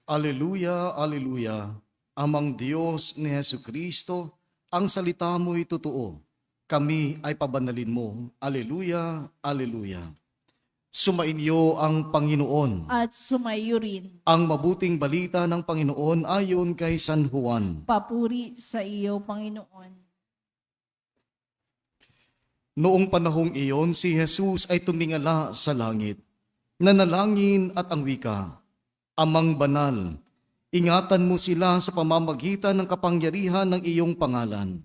Aleluya, aleluya. Amang Diyos ni Jesucristo, ang salita mo'y totoo. Kami ay pabanalin mo. Aleluya, aleluya. Sumainyo ang Panginoon. At sumayo rin. Ang mabuting balita ng Panginoon ayon kay San Juan. Papuri sa iyo, Panginoon. Noong panahong iyon, si Jesus ay tumingala sa langit. Nanalangin at ang wika, Amang banal, ingatan mo sila sa pamamagitan ng kapangyarihan ng iyong pangalan.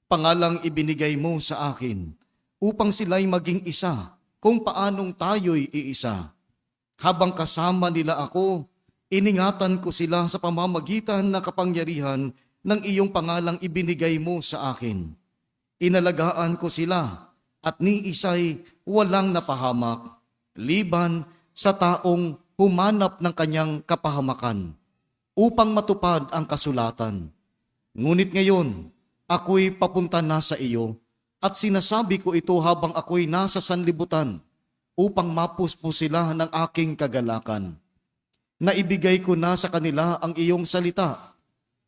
Pangalang ibinigay mo sa akin, upang sila'y maging isa, kung paanong tayo'y iisa. Habang kasama nila ako, iningatan ko sila sa pamamagitan ng kapangyarihan ng iyong pangalang ibinigay mo sa akin. Inalagaan ko sila, at ni isa'y walang napahamak, liban sa taong humanap ng kanyang kapahamakan upang matupad ang kasulatan. Ngunit ngayon, ako'y papunta na sa iyo at sinasabi ko ito habang ako'y nasa sanlibutan upang mapuspo sila ng aking kagalakan. Naibigay ko na sa kanila ang iyong salita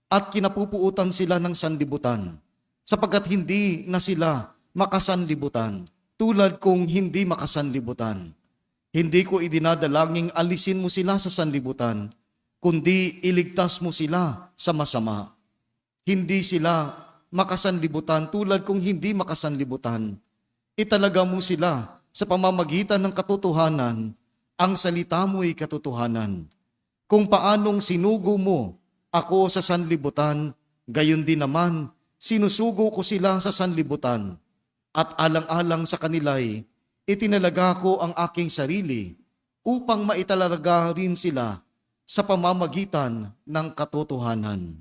at kinapupuutan sila ng sanlibutan sapagkat hindi na sila makasanlibutan tulad kong hindi makasanlibutan. Hindi ko idinadalangin alisin mo sila sa sanlibutan, kundi iligtas mo sila sa masama. Hindi sila makasanlibutan tulad kung hindi makasanlibutan. Italaga mo sila sa pamamagitan ng katotohanan, ang salita mo'y katotohanan. Kung paanong sinugo mo ako sa sanlibutan, gayon din naman sinusugo ko sila sa sanlibutan. At alang-alang sa kanila'y itinalaga ko ang aking sarili upang maitalaga rin sila sa pamamagitan ng katotohanan.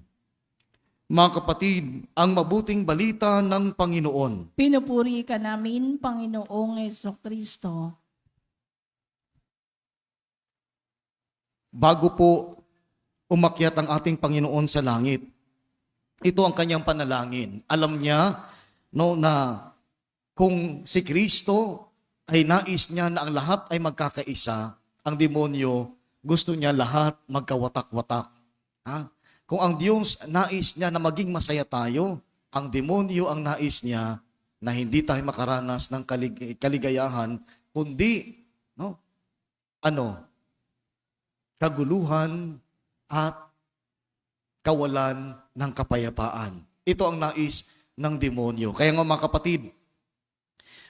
Mga kapatid, ang mabuting balita ng Panginoon. Pinupuri ka namin, Panginoong Jesucristo. Bago po umakyat ang ating Panginoon sa langit, ito ang kanyang panalangin. Alam niya na kung si Kristo ay nais niya na ang lahat ay magkakaisa, ang demonyo gusto niya lahat magkawatak-watak. Kung ang Diyos nais niya na maging masaya tayo, ang demonyo ang nais niya na hindi tayo makaranas ng kaligayahan, kundi kaguluhan at kawalan ng kapayapaan. Ito ang nais ng demonyo. Kaya nga mga kapatid,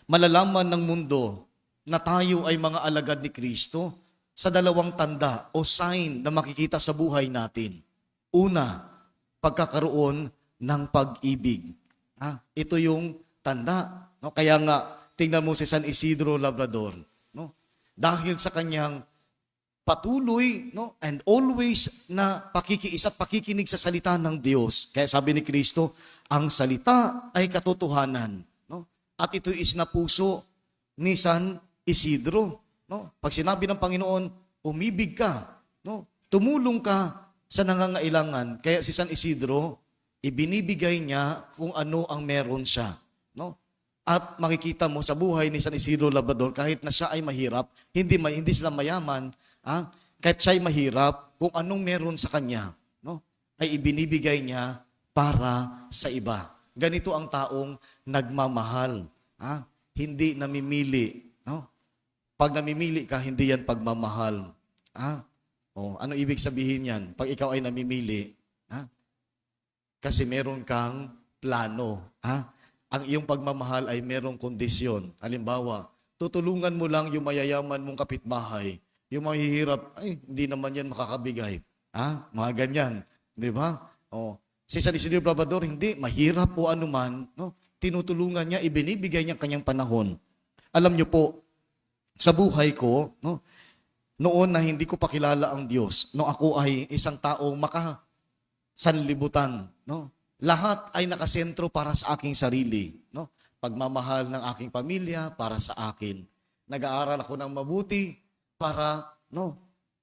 malalaman ng mundo na tayo ay mga alagad ni Kristo sa dalawang tanda o sign na makikita sa buhay natin. Una, pagkakaroon ng pag-ibig. Ito yung tanda. No? Kaya nga, tingnan mo si San Isidro Labrador. No? Dahil sa kanyang patuloy and always na pakikiisa at pakikinig sa salita ng Diyos. Kaya sabi ni Kristo, ang salita ay katotohanan. At ito is na puso ni San Isidro. Pag sinabi ng Panginoon, umibig ka, tumulong ka sa nangangailangan. Kaya si San Isidro, ibinibigay niya kung ano ang meron siya. At makikita mo sa buhay ni San Isidro Labrador, kahit na siya ay mahirap, hindi sila mayaman, kahit siya ay mahirap, kung anong meron sa kanya, ay ibinibigay niya para sa iba. Ganito ang taong nagmamahal. Hindi namimili. Pag namimili ka, hindi yan pagmamahal. Ano ibig sabihin yan? Pag ikaw ay namimili, kasi meron kang plano. Ang iyong pagmamahal ay merong kondisyon. Halimbawa, tutulungan mo lang yung mayayaman mong kapitbahay. Yung mahihirap, hindi naman yan makakabigay. Mga ganyan. Di ba? Si San Isidro Labrador, hindi, mahirap o anuman, tinutulungan niya, ibinibigay niya kanyang panahon. Alam niyo po, sa buhay ko, noon na hindi ko pakilala ang Diyos, ako ay isang taong makasanlibutan, lahat ay nakasentro para sa aking sarili. Pagmamahal ng aking pamilya para sa akin. Nag-aaral ako ng mabuti para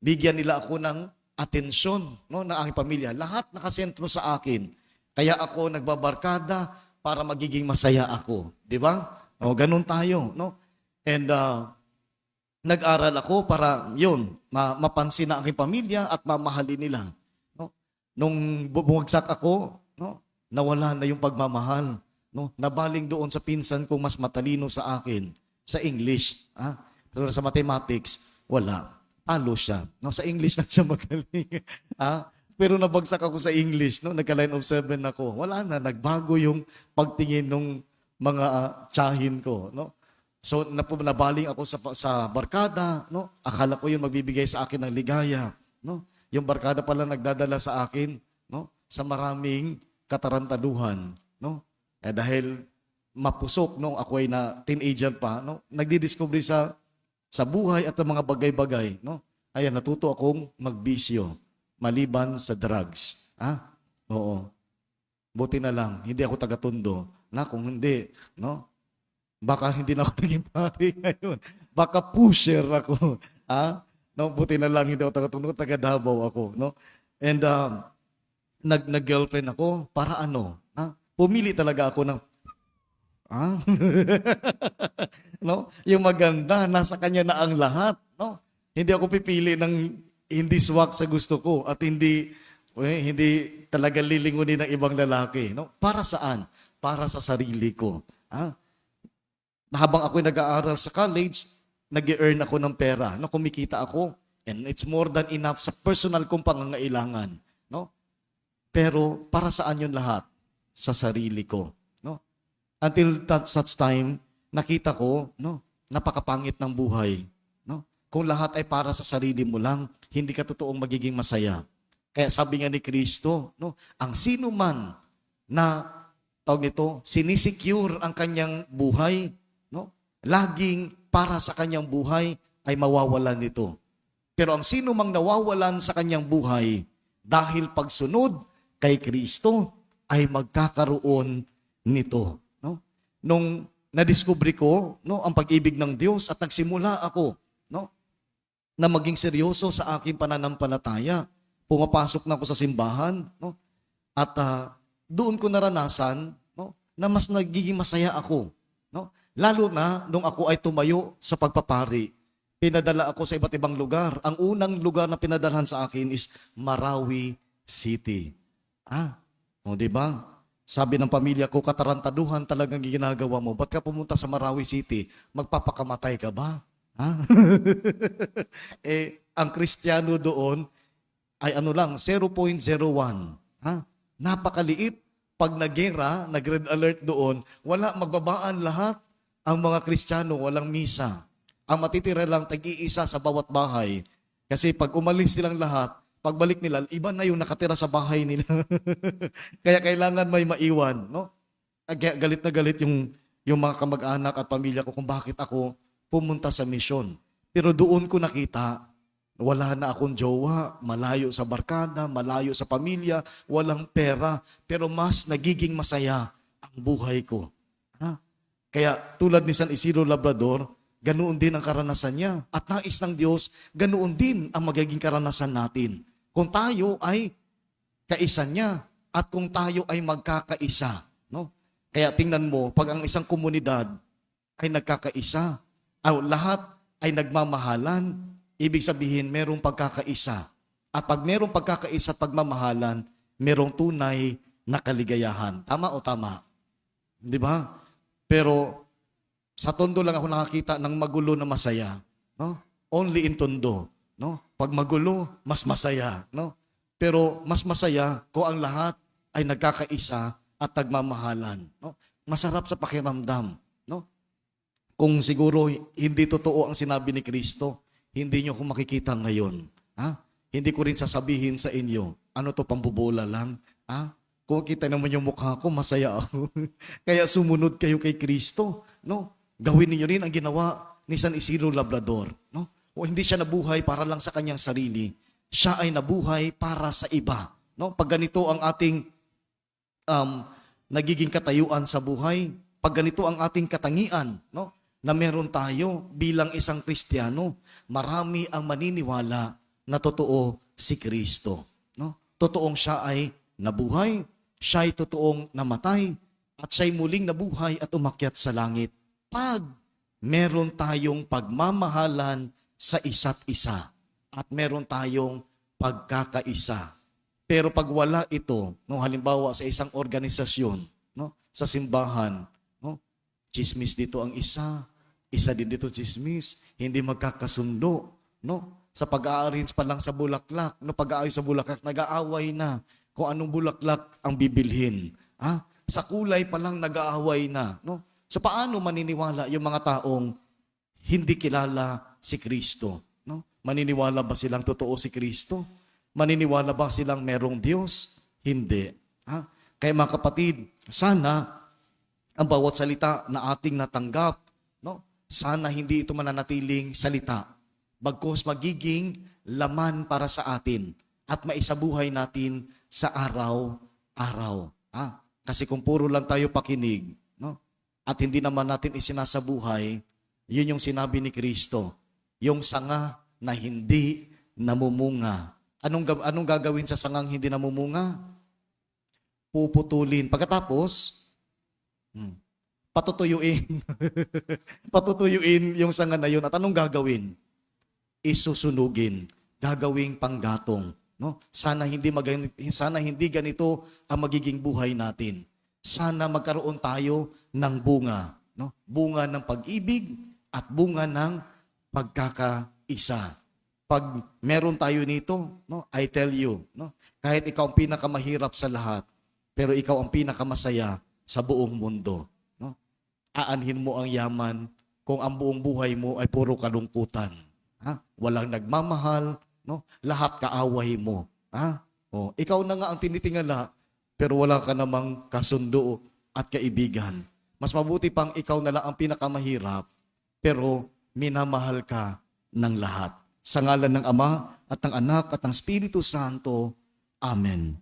bigyan nila ako ng atensyon ng aking pamilya. Lahat nakasentro sa akin. Kaya ako nagbabarkada para magiging masaya ako. Di ba? Ganun tayo. And nag-aral ako para yun, mapansin na aking pamilya at mamahalin nila. No? Nung bumagsak ako, no, nawala na yung pagmamahal. No? Nabaling doon sa pinsan kong mas matalino sa akin sa English. Pero sa mathematics, wala. Talo siya. No? Sa English lang siya magaling. Pero nabagsak ako sa English. No? Nagka-line of 7 ako. Wala na. Nagbago yung pagtingin ng mga tsahin ko. No? So, nabaling ako sa barkada, no? Akala ko yun magbibigay sa akin ng ligaya, no? Yung barkada pala nagdadala sa akin, no? Sa maraming katarantaduhan, no? Dahil mapusok nung ako ay na teenager pa, no? Nagdidiscovery sa buhay at ang mga bagay-bagay, no? Ayan, natuto akong magbisyo maliban sa drugs. Oo. Buti na lang, hindi ako taga-Tondo. Kung hindi, no? Baka hindi na ako naging pari ngayon. Baka pusher ako. No, buti na lang hindi ako taga-Tondo, taga-Davao ako, no? And nag-girlfriend ako para ano? Pumili talaga ako ng no? Yung maganda, nasa kanya na ang lahat, no? Hindi ako pipili ng hindi swak sa gusto ko at hindi talaga lilingunin ng ibang lalaki, no? Para saan? Para sa sarili ko. Habang ako'y nag-aaral sa college, nag-earn ako ng pera, no? Kumikita ako, and it's more than enough sa personal kong pangangailangan, no? Pero para saan yun lahat? Sa sarili ko, no? Until such time, nakita ko, no, napakapangit ng buhay, no? Kung lahat ay para sa sarili mo lang, hindi ka totoong magiging masaya. Kaya sabi nga ni Kristo, no, ang sino man na tawag nito, sinisecure ang kanyang buhay, no, laging para sa kanyang buhay ay mawawalan nito. Pero ang sino mang nawawalan sa kanyang buhay dahil pagsunod kay Kristo ay magkakaroon nito, no? Nung nadiskubre ko, no, ang pag-ibig ng Diyos at nagsimula ako, no, na maging seryoso sa aking pananampalataya. Pumapasok na ako sa simbahan, no? At doon ko naranasan, no, na mas nagiging masaya ako, no? Lalo na nung ako ay tumayo sa pagpapari. Pinadala ako sa iba't ibang lugar. Ang unang lugar na pinadalhan sa akin is Marawi City. Di ba? Sabi ng pamilya ko, katarantaduhan talagang ginagawa mo. Ba't ka pumunta sa Marawi City? Magpapakamatay ka ba? Ang Kristiyano doon ay 0.01. Napakaliit. Pag nagera, nag-red alert doon, wala, magbabaan lahat. Ang mga Kristiyano, walang misa. Ang matitira lang, tag-iisa sa bawat bahay. Kasi pag umalis silang lahat, pagbalik nila, iba na yung nakatira sa bahay nila. Kaya kailangan may maiwan. No? Galit na galit yung mga kamag-anak at pamilya ko kung bakit ako pumunta sa misyon. Pero doon ko nakita, wala na akong jowa, malayo sa barkada, malayo sa pamilya, walang pera, pero mas nagiging masaya ang buhay ko. Kaya tulad ni San Isidro Labrador, ganoon din ang karanasan niya. At nais ng Diyos, ganoon din ang magiging karanasan natin. Kung tayo ay kaisa niya at kung tayo ay magkakaisa. No? Kaya tingnan mo, pag ang isang komunidad ay nagkakaisa, lahat ay nagmamahalan, ibig sabihin merong pagkakaisa. At pag merong pagkakaisa at pagmamahalan, merong tunay na kaligayahan. Tama o tama? Di ba? Pero sa Tondo lang ako nakakita ng magulo na masaya. No? Only in Tondo. No? Pag magulo, mas masaya. No? Pero mas masaya kung ang lahat ay nagkakaisa at nagmamahalan. No? Masarap sa pakiramdam. No? Kung siguro hindi totoo ang sinabi ni Kristo, hindi nyo ko makikita ngayon. Hindi ko rin sasabihin sa inyo, ano to, pambubola lang? Kung kita naman yung mukha ko, masaya ako. Kaya sumunod kayo kay Kristo. No? Gawin niyo rin ang ginawa ni San Isidro Labrador. No? O hindi siya nabuhay para lang sa kanyang sarili. Siya ay nabuhay para sa iba. No? Pag ganito ang ating nagiging katayuan sa buhay, pag ganito ang ating katangian, no? Na meron tayo bilang isang Kristiyano, marami ang maniniwala na totoo si Kristo. No? Totoong siya ay nabuhay, siya ay totoong namatay, at siya'y muling nabuhay at umakyat sa langit. Pag meron tayong pagmamahalan sa isa't isa. At meron tayong pagkakaisa. Pero pag wala ito, no, halimbawa sa isang organisasyon, no, sa simbahan, no, chismis dito ang isa din dito chismis, hindi magkakasundo, no? Sa pag-a-arrange pa lang sa bulaklak, no, pag-aayos sa bulaklak, nag-aaway na kung anong bulaklak ang bibilhin. Sa kulay pa lang nag-aaway na, no? So paano maniniwala yung mga taong hindi kilala si Kristo, no? Maniniwala ba silang totoo si Kristo? Maniniwala ba silang merong Diyos? Hindi. Kaya mga kapatid, sana ang bawat salita na ating natanggap, no? Sana hindi ito mananatiling salita. Bagkus magiging laman para sa atin at maisabuhay natin sa araw-araw. Kasi kung puro lang tayo pakinig, no? At hindi naman natin isinasabuhay, yun yung sinabi ni Kristo, yung sanga na hindi namumunga. Anong gagawin sa sangang hindi namumunga? Puputulin. Pagkatapos, patutuyuin. Patutuyuin yung sanga na yun. At anong gagawin? Isusunugin, gagawing panggatong, no? Sana hindi ganito ang magiging buhay natin. Sana magkaroon tayo ng bunga, no? Bunga ng pag-ibig at bunga ng pagkakaisa. Pag meron tayo nito, no, I tell you, no, kahit ikaw ang pinakamahirap sa lahat, pero ikaw ang pinakamasaya sa buong mundo, no? Aanhin mo ang yaman kung ang buong buhay mo ay puro kalungkutan. Walang nagmamahal, no? Lahat kaaway mo. Ikaw na nga ang tinitingala, pero wala ka namang kasundo at kaibigan. Mas mabuti pang ikaw na lang ang pinakamahirap, pero minamahal ka ng lahat. Sa ngalan ng Ama at ng Anak at ng Espiritu Santo. Amen.